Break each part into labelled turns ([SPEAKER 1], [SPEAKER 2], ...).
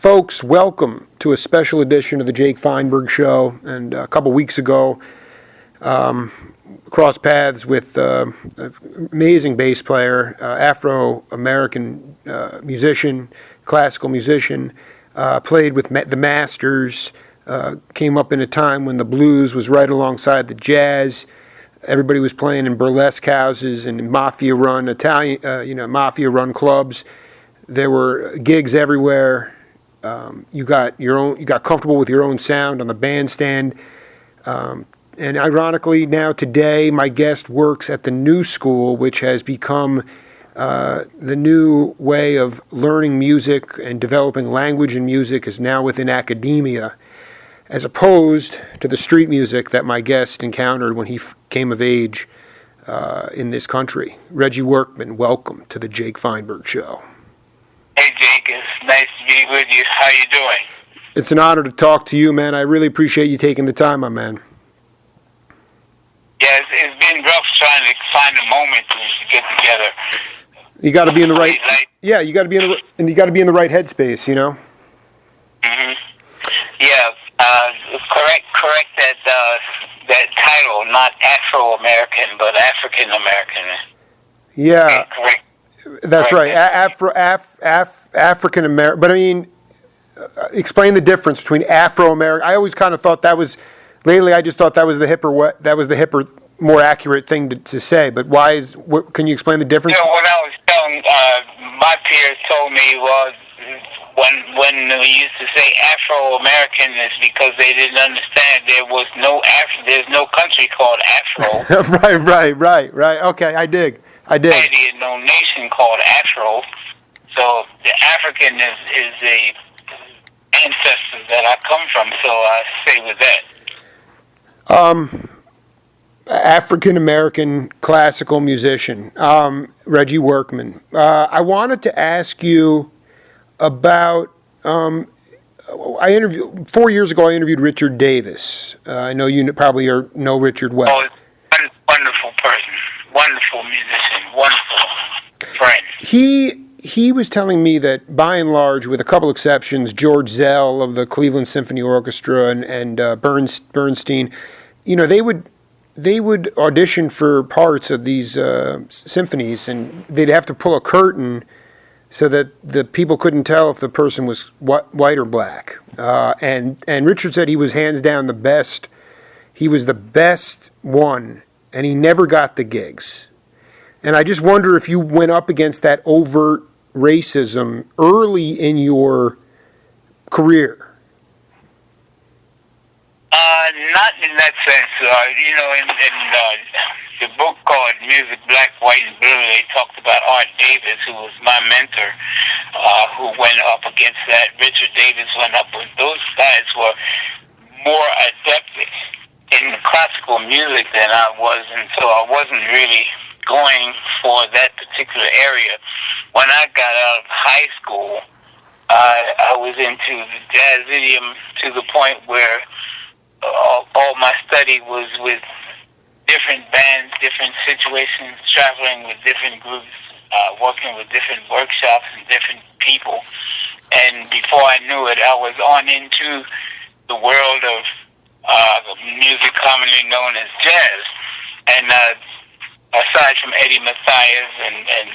[SPEAKER 1] Folks, welcome to a special edition of the Jake Feinberg Show. And a couple weeks ago, crossed paths with an amazing bass player, Afro-American musician, classical musician, played with the Masters, came up in a time when the blues was right alongside the jazz. Everybody was playing in burlesque houses and mafia-run mafia-run clubs. There were gigs everywhere. You got comfortable with your own sound on the bandstand. And ironically, now today, my guest works at the New School, which has become the new way of learning music and developing language in music is now within academia, as opposed to the street music that my guest encountered when he came of age in this country. Reggie Workman, welcome to the Jake Feinberg Show.
[SPEAKER 2] Hey, Jake, it's nice to be with you. How you doing?
[SPEAKER 1] It's an honor to talk to you, man. I really appreciate you taking the time, my man.
[SPEAKER 2] Yeah, it's been rough trying to find a moment to get together.
[SPEAKER 1] You got to be in the right. Yeah, you got to be in the right headspace, you know.
[SPEAKER 2] Mhm. Yeah. Correct that title, not Afro-American, but African-American.
[SPEAKER 1] Yeah.
[SPEAKER 2] Correct.
[SPEAKER 1] That's right. African American. But I mean, explain the difference between Afro-American. I always kind of thought that was. Lately, I just thought that was the hipper, more accurate thing to say. But why is? Can you explain the difference?
[SPEAKER 2] You know, what I was telling my peers told me was when we used to say Afro-American is because they didn't understand there's no country called Afro.
[SPEAKER 1] Right. Okay, I dig.
[SPEAKER 2] Society and no nation called Afro. So the African is the ancestor that I come from. So I say with that.
[SPEAKER 1] African American classical musician, Reggie Workman. I wanted to ask you about. I interviewed 4 years ago. I interviewed Richard Davis. I know you probably know Richard well.
[SPEAKER 2] Oh, wonderful person, wonderful musician, wonderful friend.
[SPEAKER 1] He was telling me that by and large, with a couple exceptions, George Zell of the Cleveland Symphony Orchestra and Bernstein, you know, they would audition for parts of these symphonies, and they'd have to pull a curtain so that the people couldn't tell if the person was white or black. And Richard said he was hands down the best. He was the best one, and he never got the gigs. And I just wonder if you went up against that overt racism early in your career.
[SPEAKER 2] Not in that sense. In the book called Music, Black, White, and Blue, they talked about Art Davis, who was my mentor, who went up against that. Richard Davis went up with those guys were more adept in classical music than I was, and so I wasn't really going for that particular area. When I got out of high school, I was into the jazz idiom to the point where all my study was with different bands, different situations, traveling with different groups, working with different workshops and different people. And before I knew it, I was on into the world of the music commonly known as jazz. And aside from Eddie Mathias and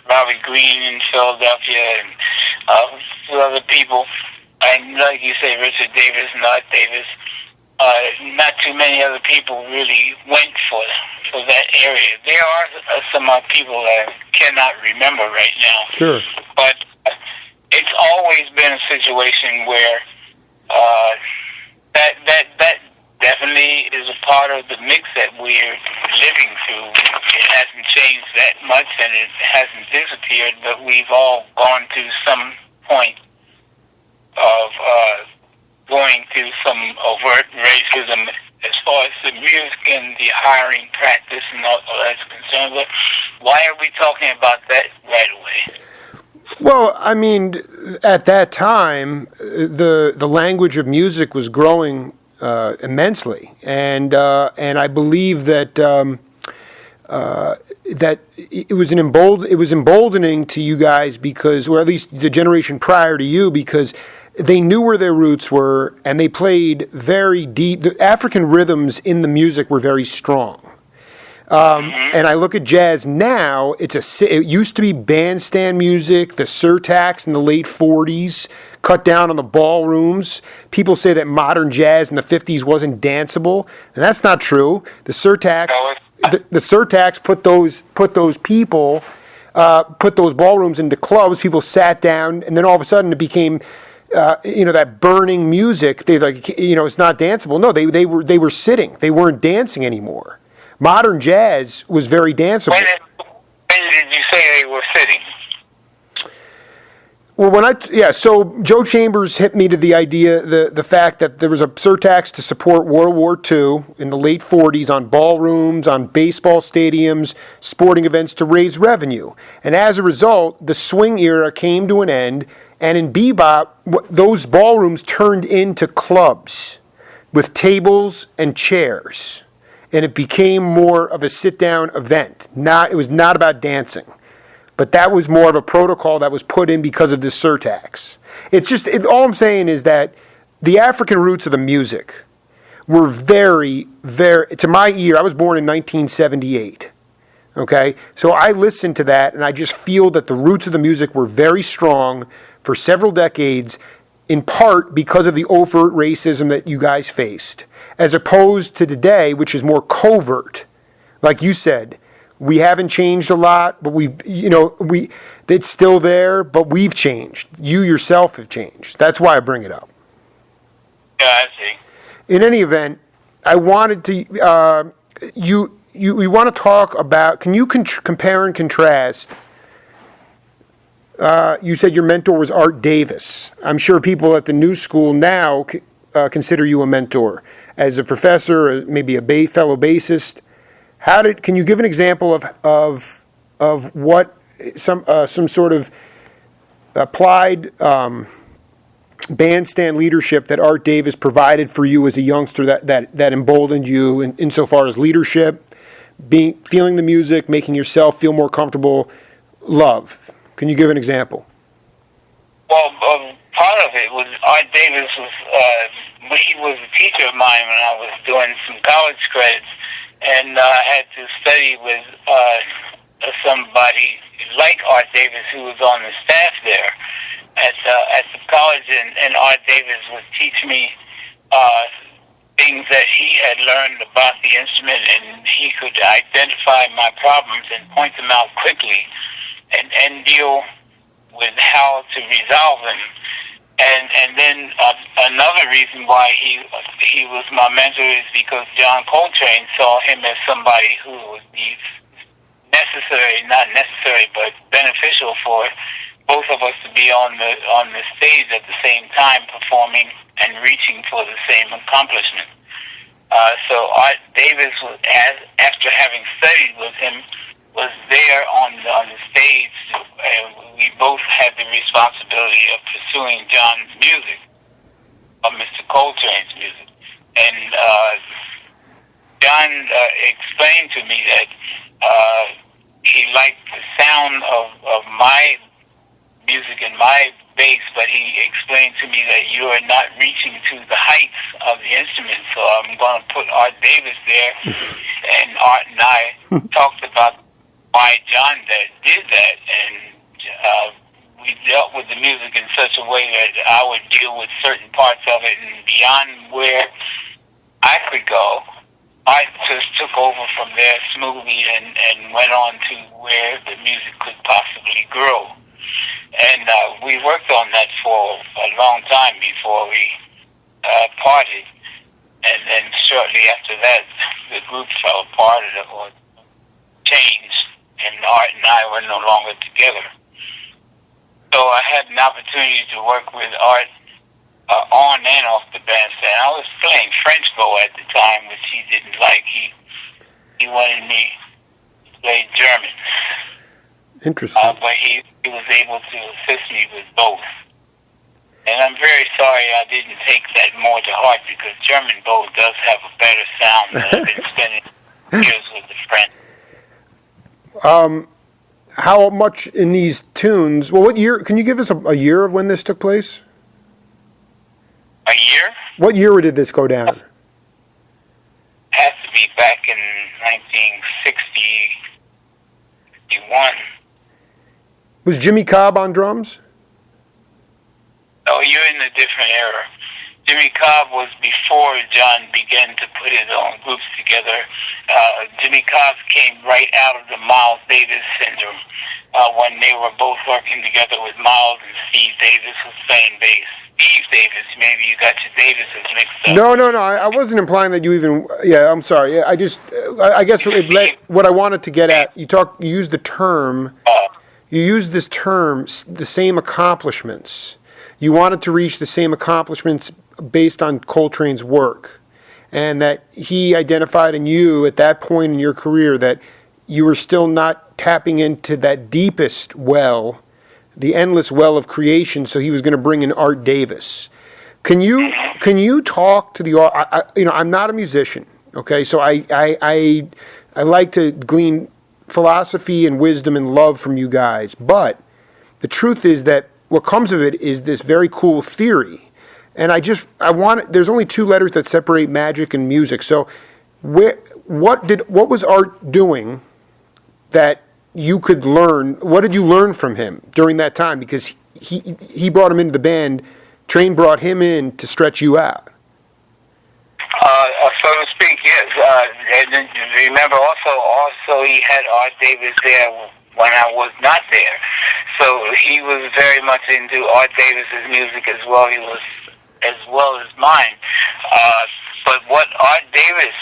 [SPEAKER 2] Robert Green in Philadelphia and a few other people, and like you say, Richard Davis and Art Davis, not too many other people really went for that area. There are some people that I cannot remember right now.
[SPEAKER 1] Sure.
[SPEAKER 2] But it's always been a situation where that definitely is a part of the mix that we're living through. It hasn't changed that much, and it hasn't disappeared, but we've all gone to some point of going through some overt racism as far as the music and the hiring practice and all that's concerned. But why are we talking about that right away?
[SPEAKER 1] Well, I mean, at that time, the language of music was growing immensely, and I believe that that it was emboldening to you guys because, or at least the generation prior to you, because they knew where their roots were and they played very deep. The African rhythms in the music were very strong. And I look at jazz now, it used to be bandstand music, the surtax in the late 40s, cut down on the ballrooms. People say that modern jazz in the 50s wasn't danceable, and that's not true. The surtax put those ballrooms into clubs. People sat down, and then all of a sudden it became that burning music. They it's not danceable. No, they were sitting. They weren't dancing anymore. Modern jazz was very danceable.
[SPEAKER 2] When did you say they were sitting?
[SPEAKER 1] Well, so Joe Chambers hit me to the idea, the fact that there was a surtax to support World War II in the late 40s on ballrooms, on baseball stadiums, sporting events to raise revenue. And as a result, the swing era came to an end, and in bebop, those ballrooms turned into clubs with tables and chairs. And it became more of a sit-down event. It was not about dancing. But that was more of a protocol that was put in because of this surtax. All I'm saying is that the African roots of the music were very, very, to my ear, I was born in 1978. Okay? So I listened to that, and I just feel that the roots of the music were very strong for several decades, in part because of the overt racism that you guys faced, as opposed to today, which is more covert. Like you said, we haven't changed a lot, but it's still there, but we've changed. You yourself have changed. That's why I bring it up.
[SPEAKER 2] Yeah, I see.
[SPEAKER 1] In any event, I wanted to, we want to talk about, can you compare and contrast? You said your mentor was Art Davis. I'm sure people at the new school now consider you a mentor. As a professor, maybe a fellow bassist, can you give an example of what some sort of applied bandstand leadership that Art Davis provided for you as a youngster that emboldened you insofar as leadership, feeling the music, making yourself feel more comfortable, love? Can you give an example?
[SPEAKER 2] Well, part of it was Art Davis he was a teacher of mine when I was doing some college credits, and I had to study with somebody like Art Davis who was on the staff there at the college, and Art Davis would teach me things that he had learned about the instrument, and he could identify my problems and point them out quickly and deal with how to resolve them. And then another reason why he was my mentor is because John Coltrane saw him as somebody who would be not necessary, but beneficial for both of us to be on the stage at the same time, performing and reaching for the same accomplishment. So Art Davis, after having studied with him, was there on the stage, and we both had the responsibility of pursuing John's music, or Mr. Coltrane's music. And John explained to me that he liked the sound of my music and my bass, but he explained to me that you are not reaching to the heights of the instrument, so I'm going to put Art Davis there. And Art and I talked about why John did that, and we dealt with the music in such a way that I would deal with certain parts of it, and beyond where I could go, Art just took over from there smoothly and went on to where the music could possibly grow. And we worked on that for a long time before we parted, and then shortly after that, the group fell apart or changed, and Art and I were no longer together. So I had an opportunity to work with Art on and off the bandstand. I was playing French bow at the time, which he didn't like. He wanted me to play German.
[SPEAKER 1] Interesting.
[SPEAKER 2] But he was able to assist me with both. And I'm very sorry I didn't take that more to heart, because German bow does have a better sound than I've been spending years with the French.
[SPEAKER 1] How much in these tunes? Well, what year? Can you give us a year of when this took place?
[SPEAKER 2] A year?
[SPEAKER 1] What year did this go down?
[SPEAKER 2] Has to be back in 1961.
[SPEAKER 1] Was Jimmy Cobb on drums?
[SPEAKER 2] Oh, you're in a different era. Jimmy Cobb was before John began to put his own groups together. Jimmy Cobb came right out of the Miles Davis syndrome when they were both working together with Miles, and Steve Davis was playing bass. Steve Davis, maybe you got your Davises mixed up.
[SPEAKER 1] No. I wasn't implying that you even. Yeah, I'm sorry. Yeah, I guess what I wanted to get at. You used the term. You used this term, the same accomplishments. You wanted to reach the same accomplishments based on Coltrane's work, and that he identified in you at that point in your career that you were still not tapping into that deepest well, the endless well of creation. So he was going to bring in Art Davis. Can you talk to the? I'm not a musician. Okay, so I like to glean philosophy and wisdom and love from you guys, but the truth is that what comes of it is this very cool theory. And there's only two letters that separate magic and music. So what was Art doing that you could learn? What did you learn from him during that time? Because he brought him into the band. Train brought him in to stretch you out.
[SPEAKER 2] So to speak, yes. And remember also he had Art Davis there when I was not there. So he was very much into Art Davis's music as well. He was as well as mine. But what Art Davis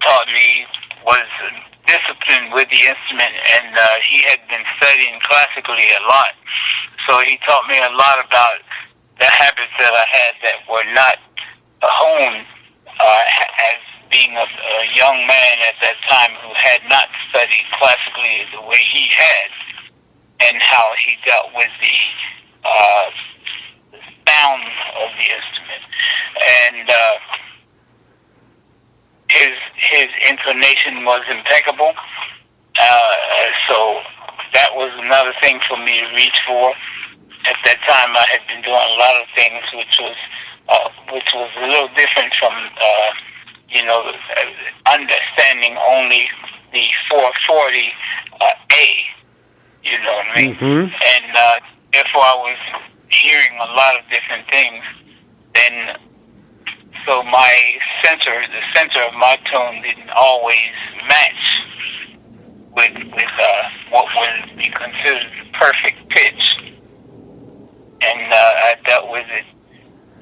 [SPEAKER 2] taught me was discipline with the instrument, and he had been studying classically a lot. So he taught me a lot about the habits that I had that were not honed as being a young man at that time who had not studied classically the way he had, and how he dealt with the sound of the instrument. And his intonation was impeccable. So that was another thing for me to reach for. At that time, I had been doing a lot of things which was a little different from understanding only the 440 A. You know what I mean?
[SPEAKER 1] Mm-hmm.
[SPEAKER 2] And therefore, I was hearing a lot of different things. And so the center of my tone didn't always match with what would be considered the perfect pitch. And I dealt with it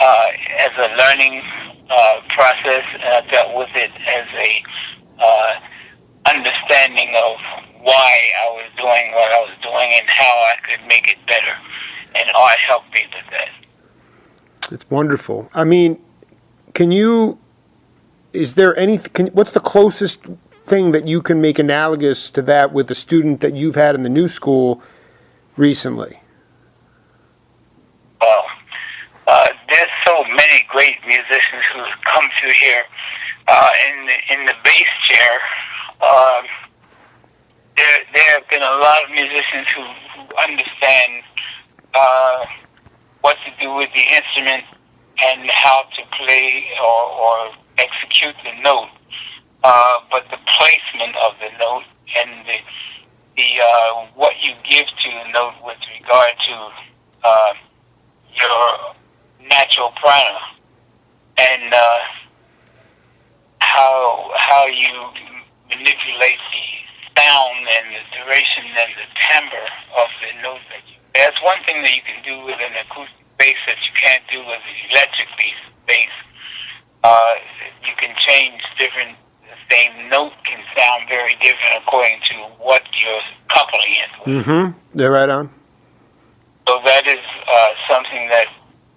[SPEAKER 2] as a learning process, and I dealt with it as a understanding of why I was doing what I was doing and how I could make it better. And art helped me with that.
[SPEAKER 1] It's wonderful. I mean, what's the closest thing that you can make analogous to that with the student that you've had in the new school recently?
[SPEAKER 2] Well, there's so many great musicians who have come through here. In the bass chair, there have been a lot of musicians who understand what to do with the instrument and how to play or execute the note, but the placement of the note and the what you give to the note with regard to your natural prana, and how you manipulate the sound and the duration and the timbre of the note that you. That's one thing that you can do with an acoustic bass that you can't do with an electric bass. You can change different. The same note can sound very different according to what you're coupling it with.
[SPEAKER 1] Mm-hmm. They're right on.
[SPEAKER 2] So that is something that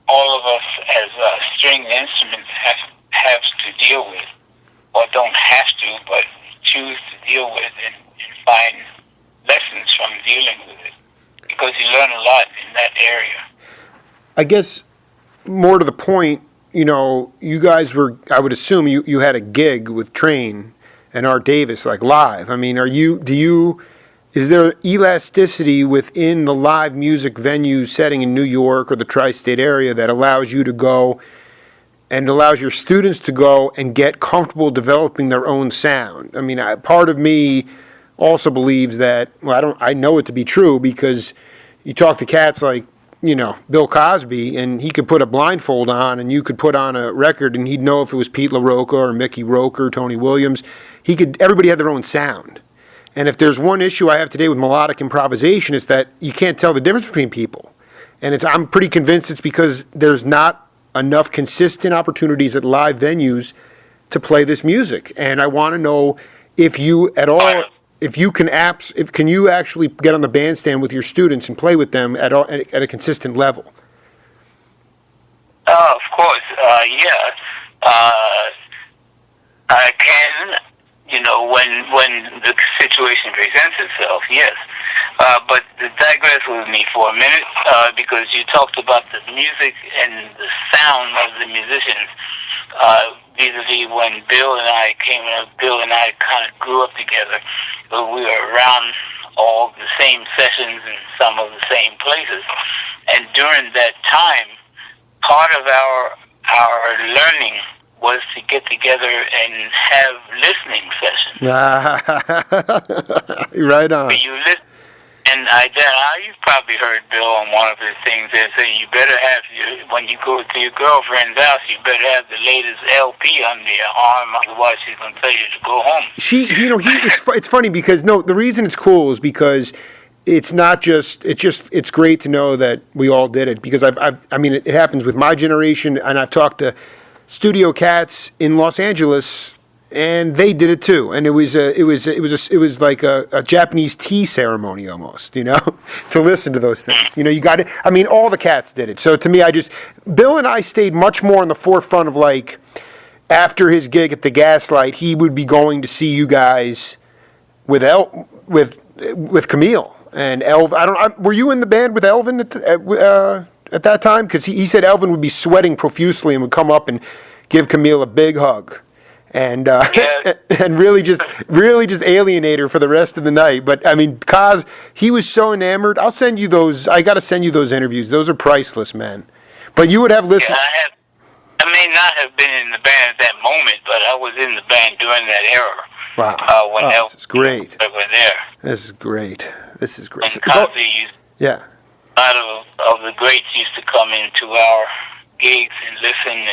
[SPEAKER 2] all of us as string instruments have to deal with, or don't have to, but choose to deal with and find lessons from dealing with it, because you learn a lot in that area.
[SPEAKER 1] I guess more to the point, you guys were, I would assume you had a gig with Train and Art Davis, like live. I mean, Is there elasticity within the live music venue setting in New York or the tri-state area that allows you to go and allows your students to go and get comfortable developing their own sound? I mean, part of me also believes that, well, I know it to be true because you talk to cats like, Bill Cosby, and he could put a blindfold on and you could put on a record and he'd know if it was Pete LaRocca or Mickey Roker, Tony Williams. Everybody had their own sound. And if there's one issue I have today with melodic improvisation, is that you can't tell the difference between people. And I'm pretty convinced it's because there's not enough consistent opportunities at live venues to play this music. And I want to know if you at all, if you can can you actually get on the bandstand with your students and play with them at a consistent level?
[SPEAKER 2] Of course, yeah. I can. When the situation presents itself, yes. But digress with me for a minute, because you talked about the music and the sound of the musicians. Vis-a-vis when Bill and I came up, Bill and I kind of grew up together. We were around all the same sessions and some of the same places. And during that time, part of our learning was to get together and have listening sessions.
[SPEAKER 1] Right on.
[SPEAKER 2] So you listen, and you've probably heard Bill on one of his things there saying you better have when you go to your girlfriend's house, you better have the latest LP under your arm, otherwise she's gonna tell you to go home.
[SPEAKER 1] It's funny because the reason it's cool is because it's great to know that we all did it, because it happens with my generation, and I've talked to studio cats in Los Angeles, and they did it too. And it was like a Japanese tea ceremony almost, to listen to those things. You got it. I mean, all the cats did it. So to me, Bill and I stayed much more on the forefront of, like, after his gig at the Gaslight, he would be going to see you guys with Camille and Elvin. Were you in the band with Elvin at that time? Because he said Elvin would be sweating profusely and would come up and give Camille a big hug, and and really just alienate her for the rest of the night. But I mean, Kaz, he was so enamored. I'll send you those. I got to send you those interviews. Those are priceless, man. But you would have listened.
[SPEAKER 2] I may not have been in the band at that moment, but I was in the band during that era.
[SPEAKER 1] Wow.
[SPEAKER 2] When
[SPEAKER 1] this is great.
[SPEAKER 2] Were there.
[SPEAKER 1] This is great.
[SPEAKER 2] And Cosby
[SPEAKER 1] yeah.
[SPEAKER 2] A lot of the greats used to come into our gigs and listen,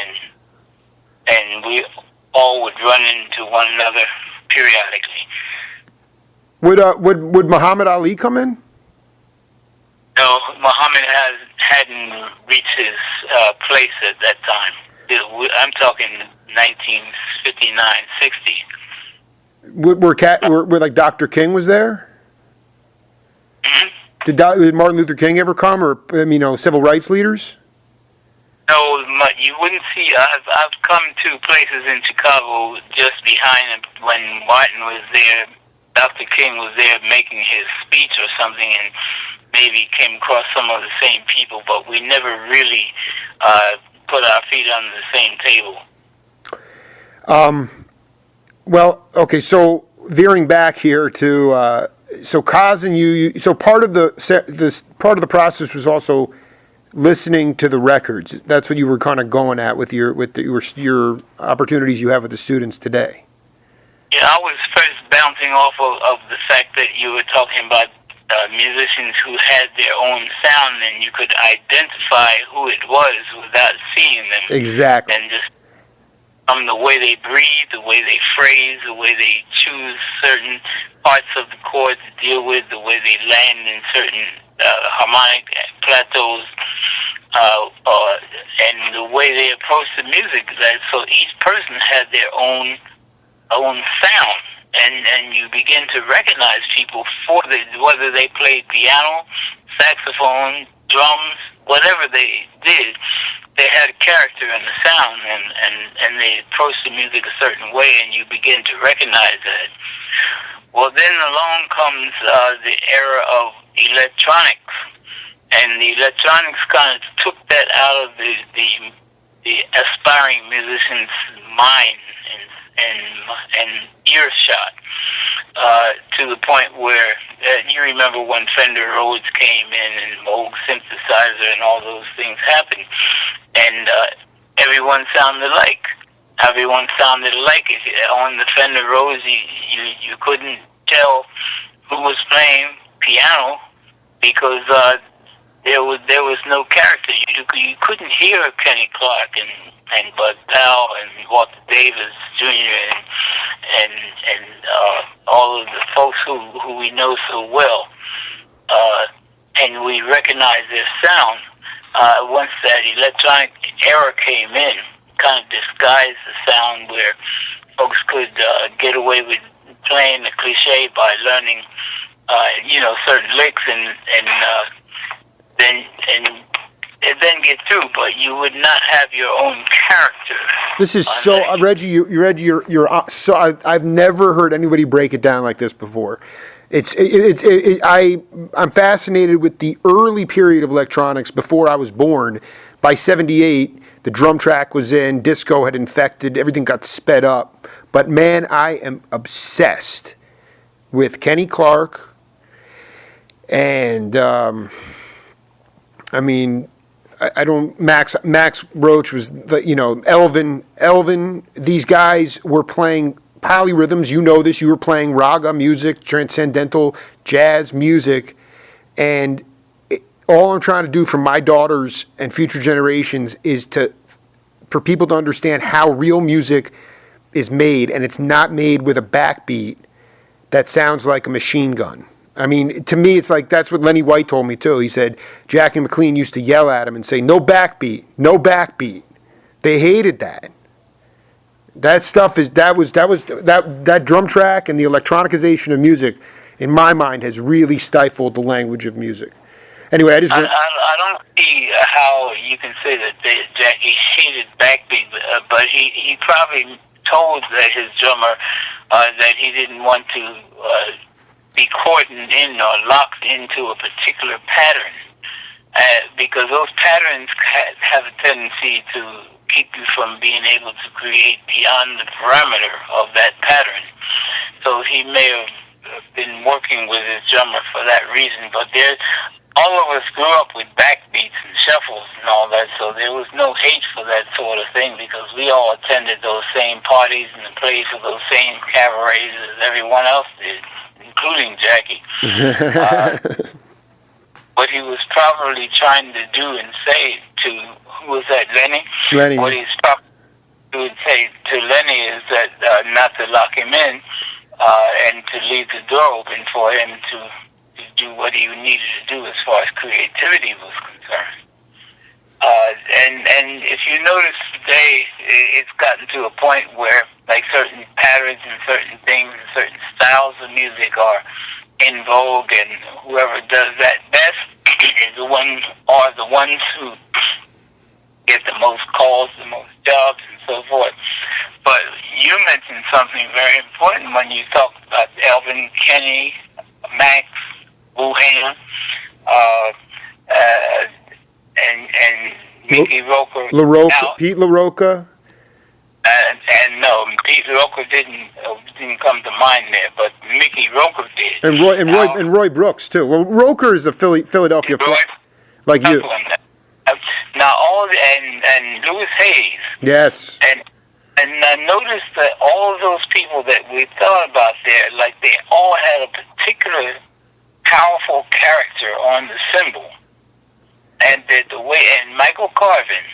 [SPEAKER 2] and we all would run into one another periodically.
[SPEAKER 1] Would Muhammad Ali come in?
[SPEAKER 2] No, Muhammad hadn't reached his place at that time. I'm talking 1959, 60.
[SPEAKER 1] Were like Dr. King was there?
[SPEAKER 2] Mm-hmm.
[SPEAKER 1] Did Martin Luther King ever come, or civil rights leaders?
[SPEAKER 2] No, you wouldn't see. I've come to places in Chicago just behind him when Martin was there. Dr. King was there making his speech or something, and maybe came across some of the same people, but we never really put our feet on the same table.
[SPEAKER 1] Well, okay, so veering back here to so Kaz and you, so part of the process was also listening to the records. That's what you were kind of going at with your opportunities you have with the students today.
[SPEAKER 2] Yeah, I was first bouncing off of the fact that you were talking about musicians who had their own sound, and you could identify who it was without seeing them.
[SPEAKER 1] Exactly.
[SPEAKER 2] And just from the way they breathe, the way they phrase, the way they choose certain parts of the chord to deal with, the way they land in certain harmonic plateaus, and the way they approach the music. So each person had their own sound, and you begin to recognize people for whether they played piano, saxophone, drums, whatever they did. They had a character and a sound, and they approached the music a certain way, and you begin to recognize that. Well, then along comes the era of electronics, and the electronics kind of took that out of the aspiring musician's mind and earshot, to the point where you remember when Fender Rhodes came in and Moog synthesizer and all those things happened, and everyone sounded alike. Everyone sounded alike. On the Fender Rhodes, you couldn't tell who was playing piano because there was no character. You couldn't hear Kenny Clark and Bud Powell and Walter Davis Jr. and all of the folks who we know so well, and we recognize their sound. Once that electronic era came in, kind of disguised the sound where folks could get away with playing the cliche by learning, certain licks and then get through, but you would not have your own character.
[SPEAKER 1] This is so, Reggie. You're so. I've never heard anybody break it down like this before. I'm fascinated with the early period of electronics before I was born. By '78, the drum track was in, disco had infected, everything got sped up. But man, I am obsessed with Kenny Clark, and I don't. Max Roach was Elvin. These guys were playing polyrhythms. You know this. You were playing raga music, transcendental jazz music, and all I'm trying to do for my daughters and future generations is for people to understand how real music is made, and it's not made with a backbeat that sounds like a machine gun. I mean, to me, it's like that's what Lenny White told me too. He said Jackie McLean used to yell at him and say, "No backbeat, no backbeat." They hated that. That stuff that drum track and the electronicization of music, in my mind, has really stifled the language of music. Anyway, I
[SPEAKER 2] don't see how you can say that Jackie hated backbeat, but he probably told his drummer that he didn't want to be cordoned in or locked into a particular pattern, because those patterns have a tendency to keep you from being able to create beyond the parameter of that pattern. So he may have been working with his drummer for that reason, but all of us grew up with backbeats and shuffles and all that, so there was no hate for that sort of thing because we all attended those same parties and played for those same cabarets as everyone else did, including Jackie. What he was probably trying to do and say to, who was that, Lenny?
[SPEAKER 1] Lenny.
[SPEAKER 2] What he's probably would say to Lenny is that not to lock him in and to leave the door open for him to do what he needed to do as far as creativity was concerned. And if you notice today, it's gotten to a point where like certain patterns and certain things and certain styles of music are in vogue, and whoever does that best is the ones who get the most calls, the most jobs, and so forth. But you mentioned something very important when you talked about Elvin, Kenny, Max, Wuhan, and Mickey Roker.
[SPEAKER 1] Pete LaRocca.
[SPEAKER 2] And no, Pete Roker didn't come to mind there, but Mickey Roker did.
[SPEAKER 1] And Roy Brooks too. Well, Roker is a Philadelphia like you.
[SPEAKER 2] Now and Louis Hayes.
[SPEAKER 1] Yes.
[SPEAKER 2] And notice that all of those people that we thought about there, like they all had a particular powerful character on the cymbal, and the way, and Michael Carvin,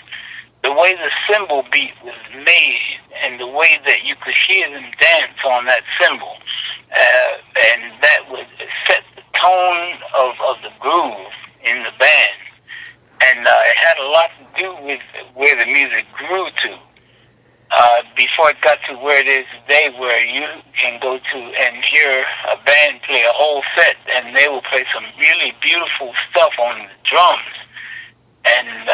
[SPEAKER 2] the way the cymbal beat was made, and the way that you could hear them dance on that cymbal, and that would set the tone of the groove in the band, and it had a lot to do with where the music grew to. Before it got to where it is today, where you can go to and hear a band play a whole set, and they will play some really beautiful stuff on the drums, and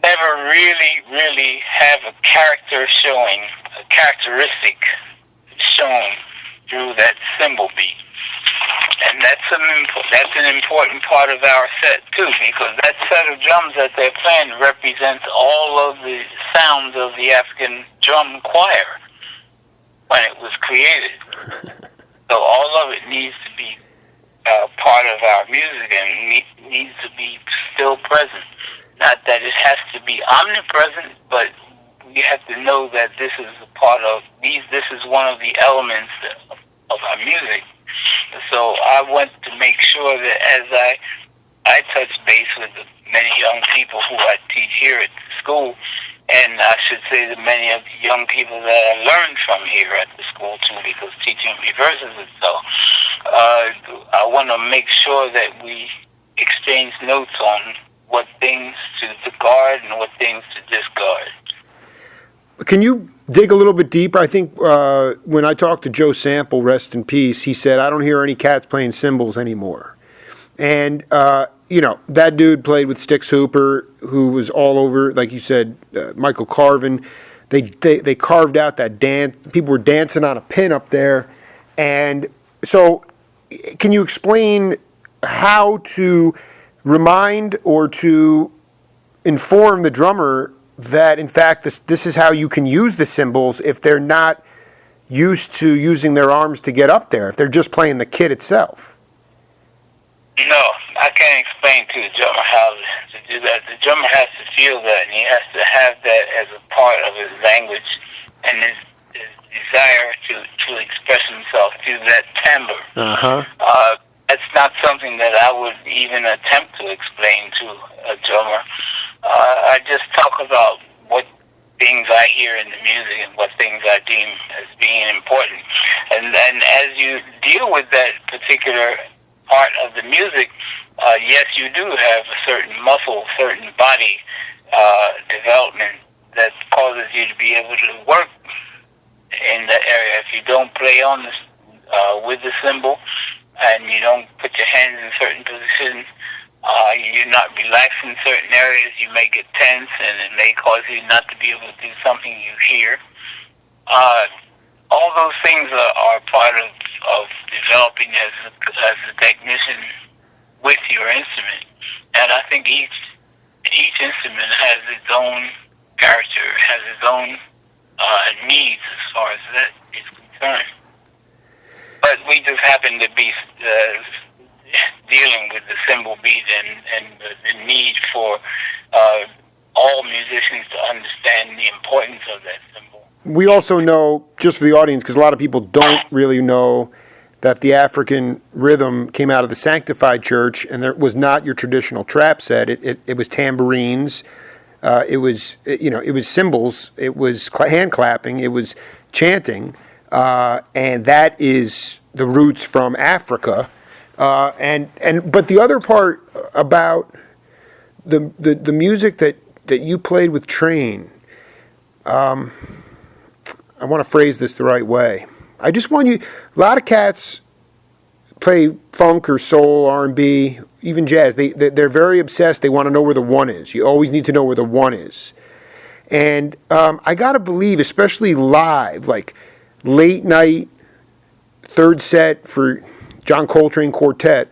[SPEAKER 2] never really have a characteristic shown through that cymbal beat. And that's an important part of our set too, because that set of drums that they're playing represents all of the sounds of the African drum choir when it was created. So all of it needs to be part of our music and needs to be still present. Not that it has to be omnipresent, but we have to know that this is a part of these. This is one of the elements of our music. So I want to make sure that as I touch base with the many young people who I teach here at the school, and I should say that many of the young people that I learned from here at the school too, because teaching reverses itself. I want to make sure that we exchange notes on what things to guard and what things to discard.
[SPEAKER 1] Can you dig a little bit deeper? I think when I talked to Joe Sample, rest in peace, he said, I don't hear any cats playing cymbals anymore. And, that dude played with Stix Hooper, who was all over, like you said, Michael Carvin. They carved out that dance. People were dancing on a pin up there. And so can you explain how to remind or to inform the drummer that, in fact, this is how you can use the cymbals if they're not used to using their arms to get up there, if they're just playing the kit itself?
[SPEAKER 2] No, I can't explain to the drummer how to do that. The drummer has to feel that, and he has to have that as a part of his language and his desire to express himself through that timbre.
[SPEAKER 1] Uh-huh.
[SPEAKER 2] That's not something that I would even attempt to explain to a drummer. I just talk about what things I hear in the music and what things I deem as being important. And as you deal with that particular part of the music, yes, you do have a certain muscle, certain body development that causes you to be able to work in that area. If you don't play on this with the cymbal and you don't put your hands in certain positions, you're not relaxed in certain areas, you may get tense, and it may cause you not to be able to do something you hear. All those things are part of developing as a technician with your instrument. And I think each instrument has its own character, has its own needs as far as that is concerned. But we just happen to be dealing with the cymbal beat and the need for all musicians to understand the importance of that cymbal.
[SPEAKER 1] We also know, just for the audience, because a lot of people don't really know, that the African rhythm came out of the Sanctified Church, and there was not your traditional trap set. It was tambourines, it was cymbals, it was hand clapping, it was chanting, and that is the roots from Africa. But the other part about the music that you played with Train, I want to phrase this the right way. I just want you. A lot of cats play funk or soul, R&B, even jazz. They're very obsessed. They want to know where the one is. You always need to know where the one is. And I gotta believe, especially live, like late night, third set for John Coltrane Quartet,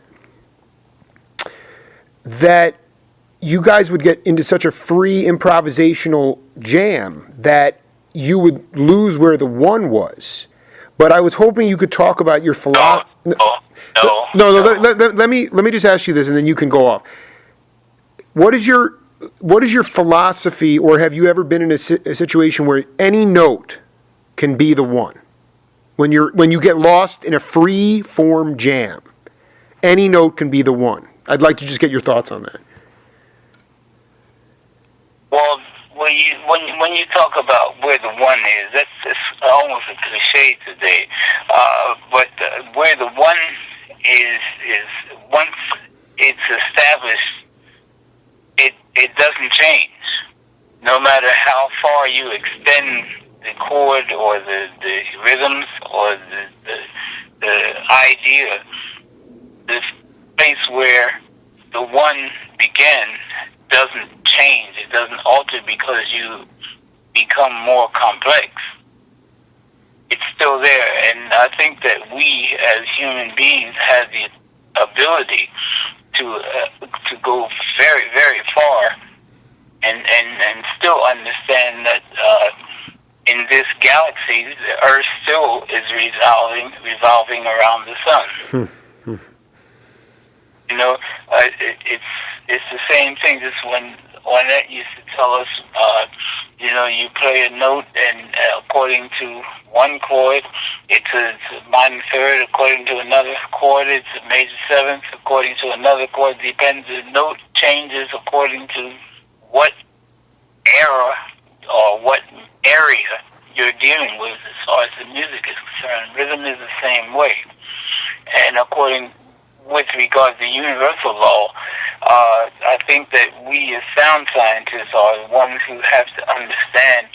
[SPEAKER 1] that you guys would get into such a free improvisational jam that you would lose where the one was. But I was hoping you could talk about your philosophy. No. Let me just ask you this, and then you can go off. What is your philosophy, or have you ever been in a situation where any note can be the one? When you get lost in a free form jam, any note can be the one. I'd like to just get your thoughts on that.
[SPEAKER 2] Well, when you talk about where the one is, that's almost a cliche today. But where the one is once it's established, it doesn't change. No matter how far you extend the chord or the rhythms or the idea, the place where the one began doesn't change. It doesn't alter because you become more complex. It's still there, and I think that we as human beings have the ability to go very, very far and still understand that in this galaxy, the Earth still is revolving around the sun. You know, it's the same thing. Just when Ornette used to tell us, you know, you play a note, and according to one chord, it's a minor third. According to another chord, it's a major seventh. According to another chord, depends. The note changes according to what era or what area you're dealing with as far as the music is concerned. Rhythm is the same way. And with regard to universal law, I think that we as sound scientists are the ones who have to understand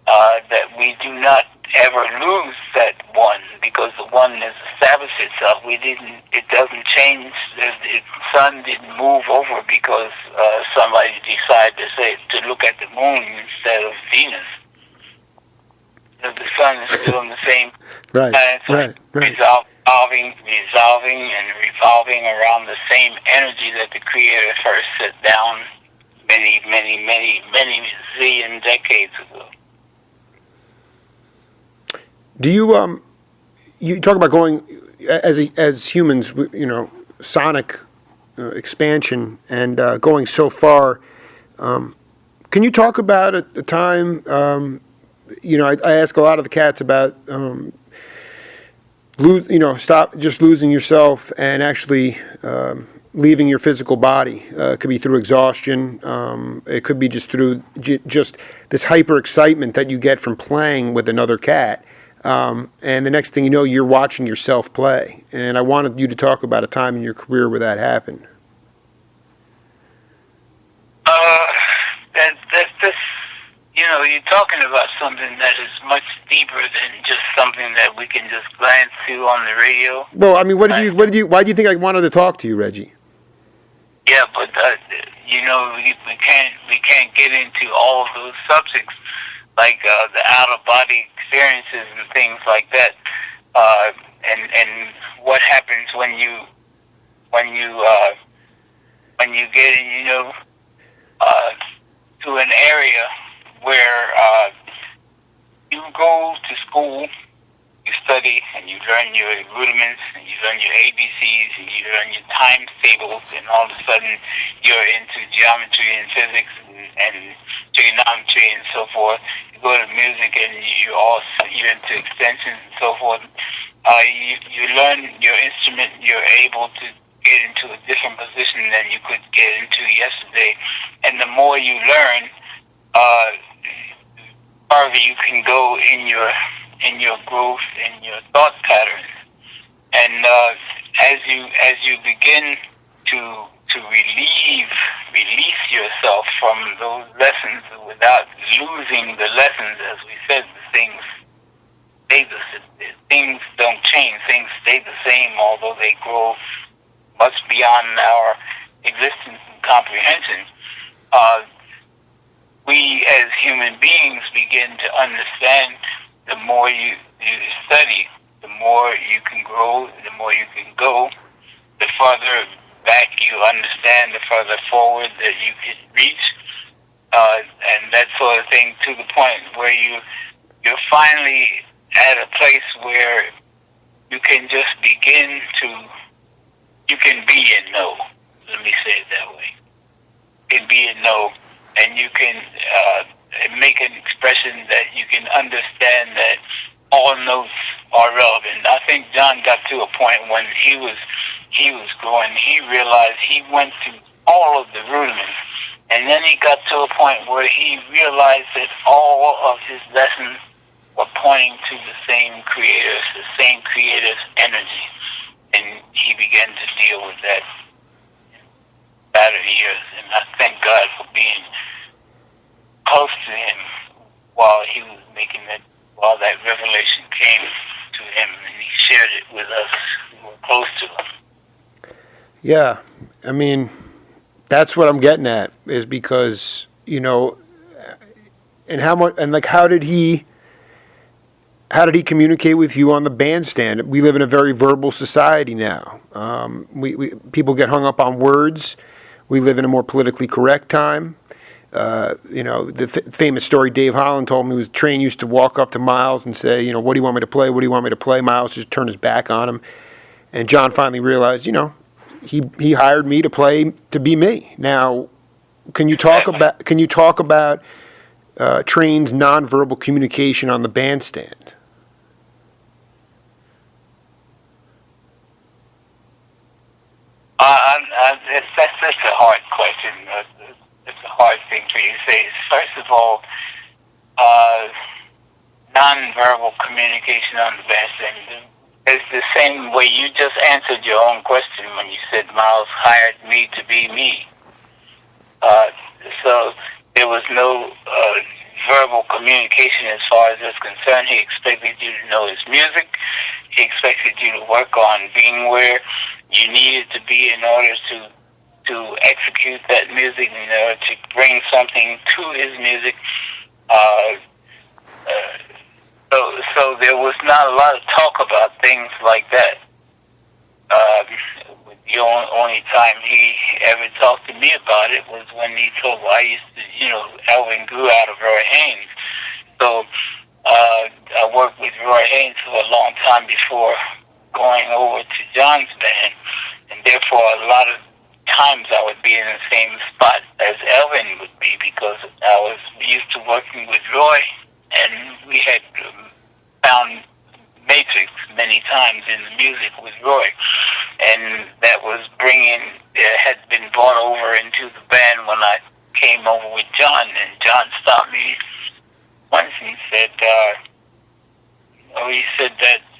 [SPEAKER 2] that we do not ever lose that one, because the one has established itself. It doesn't change. The sun didn't move over because somebody decided to look at the moon instead of Venus. The sun is still in the same planet, resolving and revolving around the same energy that the Creator first set down many zillion decades ago.
[SPEAKER 1] Do you you talk about going as humans, you know, sonic expansion and going so far? Can you talk about a time? You know, I ask a lot of the cats about stop just losing yourself and actually leaving your physical body. It could be through exhaustion. It could be just through just this hyper excitement that you get from playing with another cat. And the next thing you know, you're watching yourself play. And I wanted you to talk about a time in your career where that happened.
[SPEAKER 2] That's you know, you're talking about something that is much deeper than just something that we can just glance through on the radio.
[SPEAKER 1] Well, I mean, why do you think I wanted to talk to you, Reggie?
[SPEAKER 2] Yeah, but you know, we can't get into all of those subjects, like the out of body experiences and things like that, and what happens when you get in, you know, to an area where you go to school, you study, and you learn your rudiments, and you learn your ABCs, and you learn your times tables, and all of a sudden you're into geometry and physics and trigonometry and so forth. You go to music, and you're into extensions and so forth. You learn your instrument, you're able to get into a different position than you could get into yesterday. And the more you learn, farther you can go in your growth, in your thought patterns. And as you begin to release yourself from those lessons without losing the lessons, as we said, things don't change. Things stay the same, although they grow much beyond our existence and comprehension. We as human beings begin to understand, the more you study, the more you can grow, the more you can go, the farther back you understand, the further forward that you can reach, and that sort of thing, to the point where you're finally at a place where you can just begin to, you can be in know. Let me say it that way. You can be in know, and you can make an expression that you can understand that all notes are relevant. I think John got to a point when he was growing, he realized he went through all of the rudiments, and then he got to a point where he realized that all of his lessons were pointing to the same creative energy, and he began to deal with that latter years. And I thank God for being close to him while he was making that, while that revelation came to him, and he shared it with us who were close to him.
[SPEAKER 1] Yeah, I mean, that's what I'm getting at, is because, you know, and how much, and like, how did he communicate with you on the bandstand? We live in a very verbal society now. We people get hung up on words. We live in a more politically correct time. The famous story Dave Holland told me was Train used to walk up to Miles and say, what do you want me to play? What do you want me to play? Miles just turned his back on him. And John finally realized, he hired me to be me. Now, can you talk about Train's nonverbal communication on the bandstand?
[SPEAKER 2] That's a hard question. It's a hard thing for you to say. First of all, nonverbal communication on the bandstand. It's the same way you just answered your own question when you said Miles hired me to be me. So there was no verbal communication as far as that's concerned. He expected you to know his music. He expected you to work on being where you needed to be in order to execute that music, in order to bring something to his music. So there was not a lot of talk about things like that. The only time he ever talked to me about it was when he told me, Elvin grew out of Roy Haynes. So I worked with Roy Haynes for a long time before going over to John's band, and therefore a lot of times I would be in the same spot as Elvin would be, because I was used to working with Roy, and we had found Matrix many times in the music with Roy, and that had been brought over into the band when I came over with John, and John stopped me once and he said,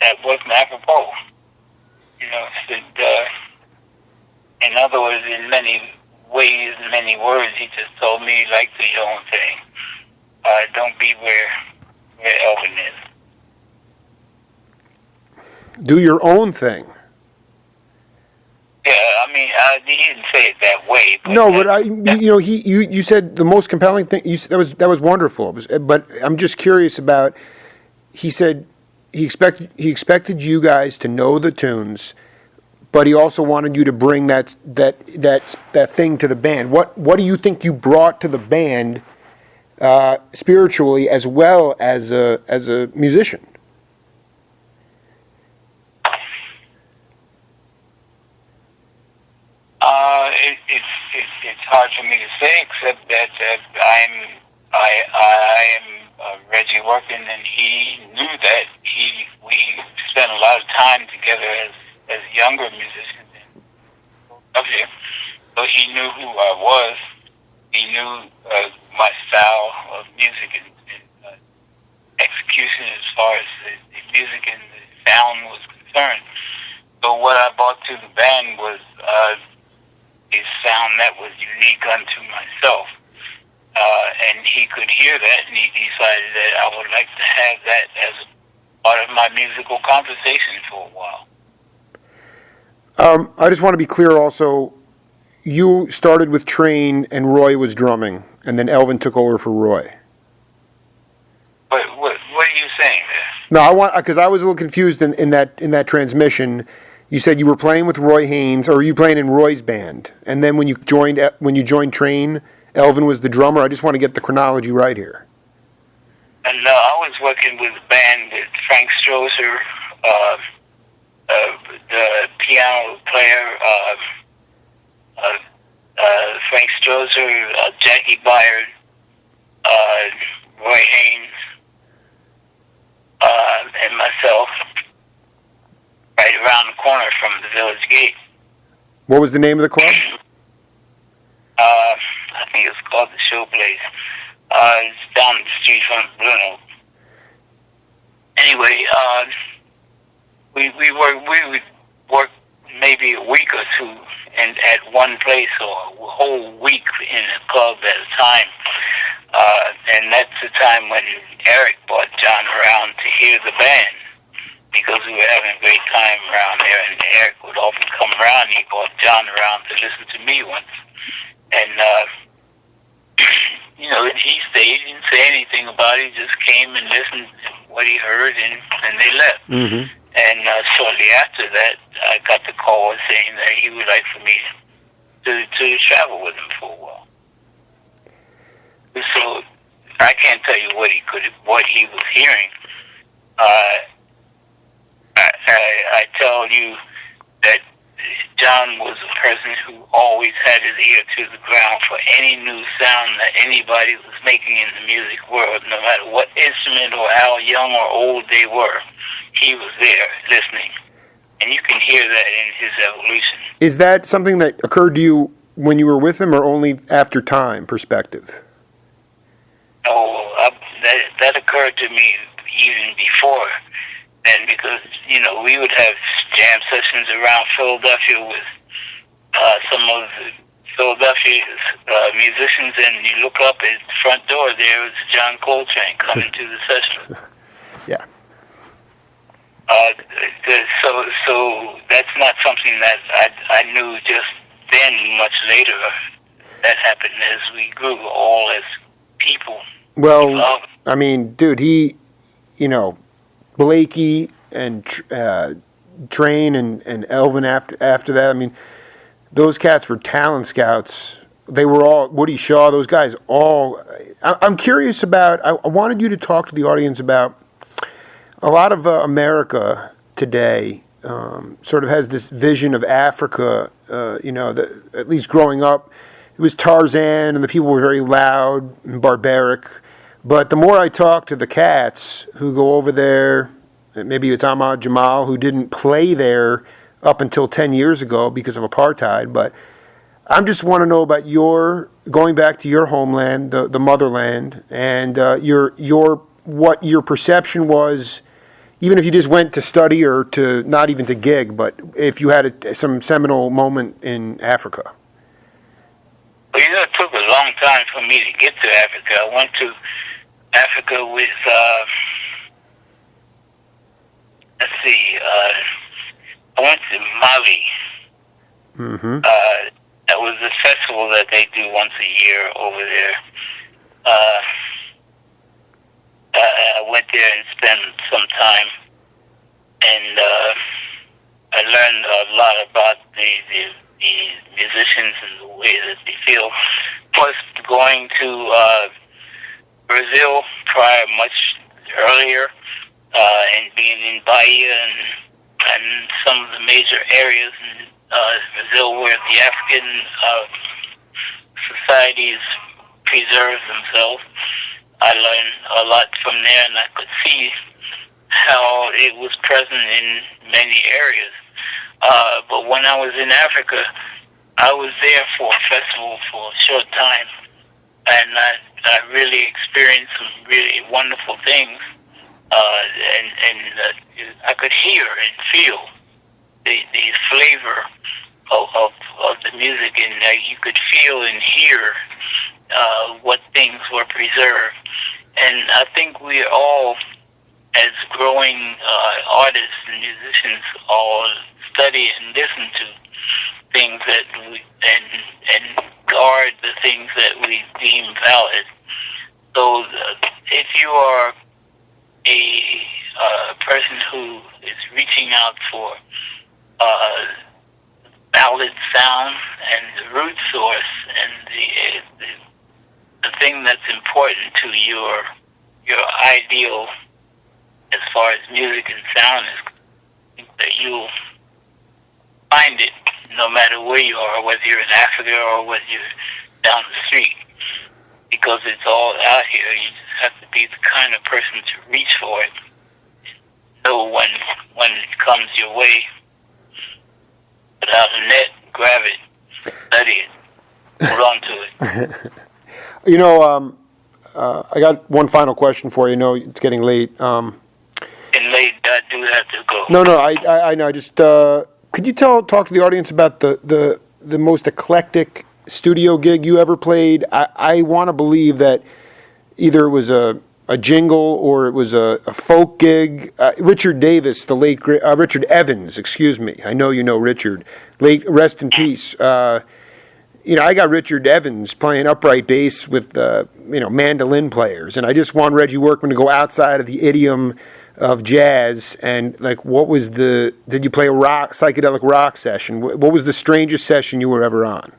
[SPEAKER 2] that Workman apropos. In other words, in many ways, in many words, he just told me, do your own thing. Don't be where Elvin is.
[SPEAKER 1] Do your own thing.
[SPEAKER 2] Yeah, he didn't say it that way. But
[SPEAKER 1] no, but you said the most compelling thing. That was wonderful. But I'm just curious about. He said he expected you guys to know the tunes, but he also wanted you to bring that thing to the band. What do you think you brought to the band, spiritually as well as a musician?
[SPEAKER 2] It's hard for me to say, except that I am Reggie Workman, and he knew that. We spent a lot of time together as younger musicians in Philadelphia, so he knew who I was. He knew my style of music and execution as far as the music and the sound was concerned. So what I brought to the band was a sound that was unique unto myself. And he could hear that, and he decided that I would like to have that as part of my musical conversation for a while.
[SPEAKER 1] I just want to be clear also, you started with Train and Roy was drumming, and then Elvin took over for Roy.
[SPEAKER 2] What are you saying there?
[SPEAKER 1] No, because I was a little confused in that transmission. You said you were playing with Roy Haynes, or you playing in Roy's band, and then when you joined Train, Elvin was the drummer. I just want to get the chronology right here.
[SPEAKER 2] And I was working with a band with Frank Strozer, the piano player, Frank Strozer, Jackie Byard, Roy Haynes, and myself, right around the corner from the Village Gate.
[SPEAKER 1] What was the name of the club?
[SPEAKER 2] I think it's called the Showplace. It's down the street from Bruno. Anyway, we would work maybe a week or two and at one place, or a whole week in a club at a time. And that's the time when Eric brought John around to hear the band, because we were having a great time around there, and Eric would often come around. He brought John around to listen to me once. And, he stayed, he didn't say anything about it. He just came and listened to what he heard, and they left.
[SPEAKER 1] Mm-hmm.
[SPEAKER 2] And shortly after that, I got the call saying that he would like for me to travel with him for a while. I can't tell you what he was hearing. I tell you that John was a person who always had his ear to the ground for any new sound that anybody was making in the music world, no matter what instrument or how young or old they were. He was there listening. And you can hear that in his evolution.
[SPEAKER 1] Is that something that occurred to you when you were with him, or only after time perspective?
[SPEAKER 2] Oh, that occurred to me even before then, because, we would have jam sessions around Philadelphia with some of the Philadelphia's musicians, and you look up at the front door, there was John Coltrane coming to the session.
[SPEAKER 1] Yeah.
[SPEAKER 2] So that's not something that I knew just then. Much later, that happened as we grew all as people.
[SPEAKER 1] Well, I mean, dude, he, Blakey and Train and Elvin after that. I mean, those cats were talent scouts. They were all Woody Shaw. Those guys all. I'm curious about. I wanted you to talk to the audience about. A lot of America today sort of has this vision of Africa, at least growing up, it was Tarzan and the people were very loud and barbaric. But the more I talk to the cats who go over there, maybe it's Ahmad Jamal, who didn't play there up until 10 years ago because of apartheid, but I just want to know about going back to your homeland, the motherland, and what your perception was. Even if you just went to study or to not even to gig, but if you had some seminal moment in Africa.
[SPEAKER 2] Well, it took a long time for me to get to Africa. I went to Africa with, I went to Mali.
[SPEAKER 1] Mm-hmm.
[SPEAKER 2] That was a festival that they do once a year over there. I went there and spent some time, and I learned a lot about the musicians and the way that they feel. Plus, going to Brazil much earlier, and being in Bahia and some of the major areas in Brazil where the African societies preserve themselves. I learned a lot from there, and I could see how it was present in many areas. But when I was in Africa, I was there for a festival for a short time, and I really experienced some really wonderful things. And I could hear and feel the flavor of the music, and you could feel and hear what things were preserved. And I think we all, as growing artists and musicians, all study and listen to things that and guard the things that we deem valid. So if you are a person who is reaching out for ballad sound and the root source and the thing that's important to your ideal as far as music and sound is, I think that you'll find it no matter where you are, whether you're in Africa or whether you're down the street, because it's all out here. You just have to be the kind of person to reach for it, know when it comes your way. Without a net, grab it, study it, hold on to it.
[SPEAKER 1] I got one final question for you. It's getting late.
[SPEAKER 2] And late, I do have to go.
[SPEAKER 1] No, I know. Just could you talk to the audience about the most eclectic studio gig you ever played? I want to believe that either it was a jingle or it was a folk gig. Richard Davis, the late Richard Evans, excuse me. I know you know Richard. Late, rest in peace. I got Richard Evans playing upright bass with, mandolin players, and I just want Reggie Workman to go outside of the idiom of jazz and, did you play a psychedelic rock session? What was the strangest session you were ever on?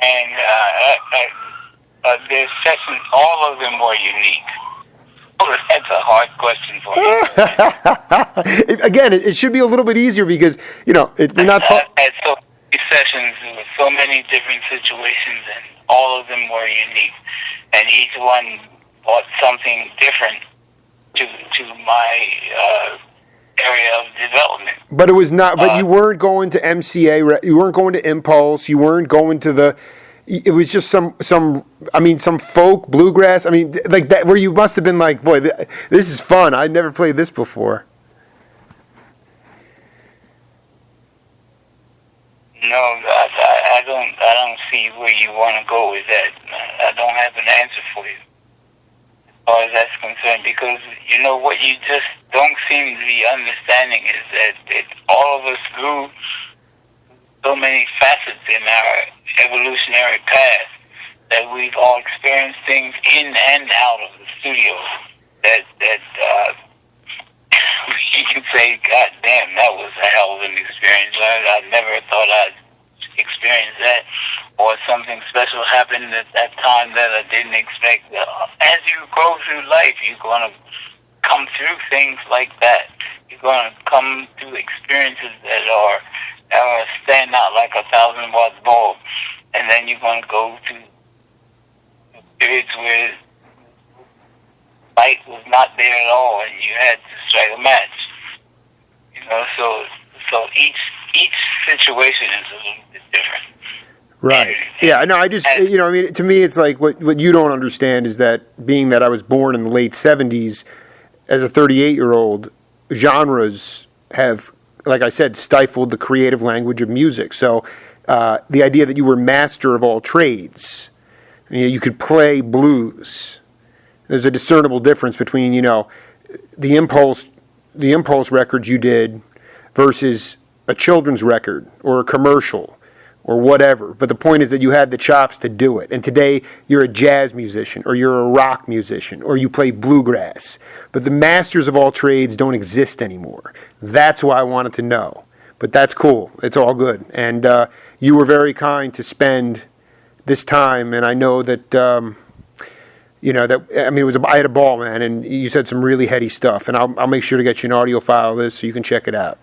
[SPEAKER 2] And their sessions, all of them were unique. Oh, that's a hard question for me.
[SPEAKER 1] Again, it should be a little bit easier because, we're not talking.
[SPEAKER 2] I had so many sessions with so many different situations, and all of them were unique. And each one brought something different to my area of development.
[SPEAKER 1] But it was not. But you weren't going to MCA. You weren't going to Impulse. You weren't going to the. It was just some folk bluegrass. I mean, like that, where you must have been like, boy, this is fun. I never played this before.
[SPEAKER 2] No, I don't see where you want to go with that. I don't have an answer for you as far as that's concerned, because what you just don't seem to be understanding is that all of us grew so many facets in our evolutionary path that we've all experienced things in and out of the studio that you can say, God damn, that was a hell of an experience. I never thought I'd experience that, or something special happened at that time that I didn't expect. As you go through life, you're going to come through things like that. You're going to come through experiences that are stand out like 1,000-watt bulb, and then you're going to go to periods where light was not there at all, and you had to strike a match. So each situation is a little bit different.
[SPEAKER 1] Right. Yeah. No. I just to me, it's like what you don't understand is that being that I was born in the late '70s, as a 38-year-old, genres have, like I said, stifled the creative language of music. So the idea that you were master of all trades, you could play blues. There's a discernible difference between the impulse records you did versus a children's record or a commercial or whatever. But the point is that you had the chops to do it. And today you're a jazz musician or you're a rock musician or you play bluegrass. But the masters of all trades don't exist anymore. That's why I wanted to know. But that's cool. It's all good. And you were very kind to spend this time. And I know that, I had a ball, man. And you said some really heady stuff. And I'll make sure to get you an audio file of this so you can check it out.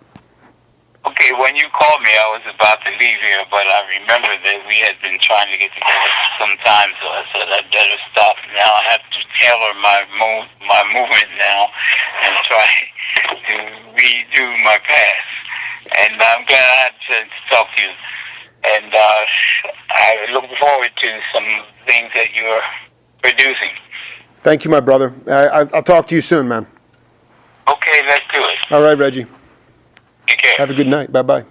[SPEAKER 2] Okay, when you called me, I was about to leave here, but I remember that we had been trying to get together some time, so I said I'd better stop. Now I have to tailor my movement now and try to redo my past. And I'm glad I had a chance to talk to you. And I look forward to some things that you're producing.
[SPEAKER 1] Thank you, my brother. I'll talk to you soon, man.
[SPEAKER 2] Okay, let's do it.
[SPEAKER 1] All right, Reggie.
[SPEAKER 2] Take care.
[SPEAKER 1] Have a good night. Bye-bye.